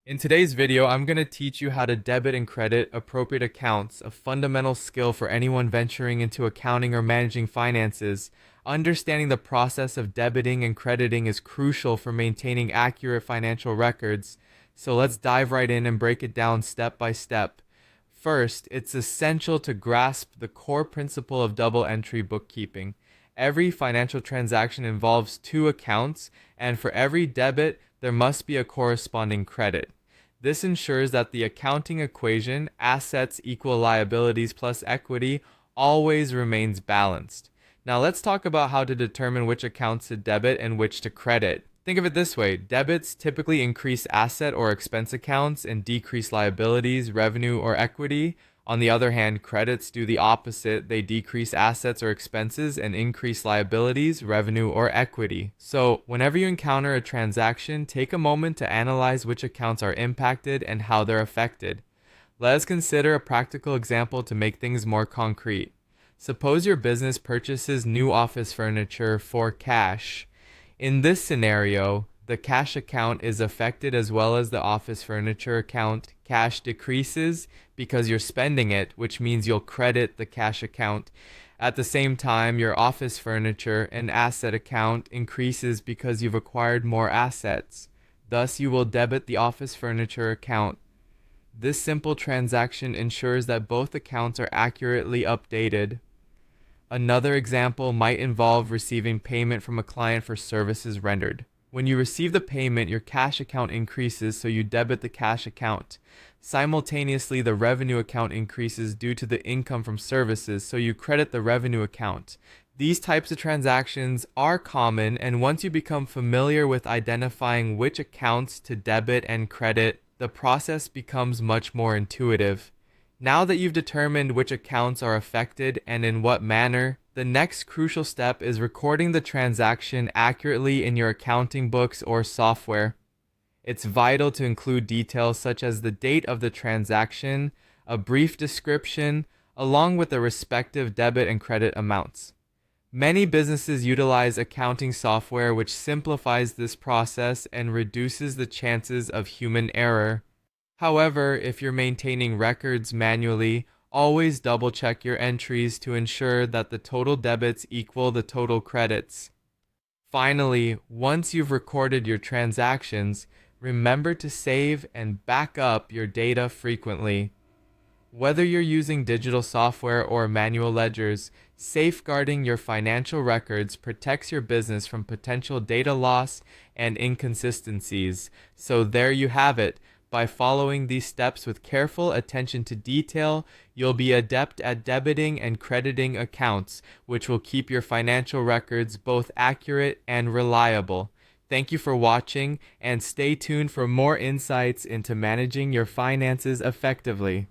In today's video, I'm going to teach you how to debit and credit appropriate accounts, a fundamental skill for anyone venturing into accounting or managing finances. Understanding the process of debiting and crediting is crucial for maintaining accurate financial records. So let's dive right in and break it down step by step. First, it's essential to grasp the core principle of double entry bookkeeping. Every financial transaction involves two accounts, and for every debit, there must be a corresponding credit. This ensures that the accounting equation, assets equal liabilities plus equity, always remains balanced. Now let's talk about how to determine which accounts to debit and which to credit. Think of it this way: debits typically increase asset or expense accounts and decrease liabilities, revenue, or equity. On the other hand, credits do the opposite. They decrease assets or expenses and increase liabilities, revenue, or equity. So, whenever you encounter a transaction, take a moment to analyze which accounts are impacted and how they're affected. Let us consider a practical example to make things more concrete. Suppose your business purchases new office furniture for cash. In this scenario, the cash account is affected as well as the office furniture account. Cash decreases because you're spending it, which means you'll credit the cash account. At the same time, your office furniture and asset account increases because you've acquired more assets. Thus, you will debit the office furniture account. This simple transaction ensures that both accounts are accurately updated. Another example might involve receiving payment from a client for services rendered. When you receive the payment, your cash account increases, so you debit the cash account. Simultaneously, the revenue account increases due to the income from services, so you credit the revenue account. These types of transactions are common, and once you become familiar with identifying which accounts to debit and credit, the process becomes much more intuitive. Now that you've determined which accounts are affected and in what manner, the next crucial step is recording the transaction accurately in your accounting books or software. It's vital to include details such as the date of the transaction, a brief description, along with the respective debit and credit amounts. Many businesses utilize accounting software which simplifies this process and reduces the chances of human error. However, if you're maintaining records manually, always double check your entries to ensure that the total debits equal the total credits. Finally, once you've recorded your transactions, remember to save and back up your data frequently. Whether you're using digital software or manual ledgers, safeguarding your financial records protects your business from potential data loss and inconsistencies. So there you have it. By following these steps with careful attention to detail, you'll be adept at debiting and crediting accounts, which will keep your financial records both accurate and reliable. Thank you for watching, and stay tuned for more insights into managing your finances effectively.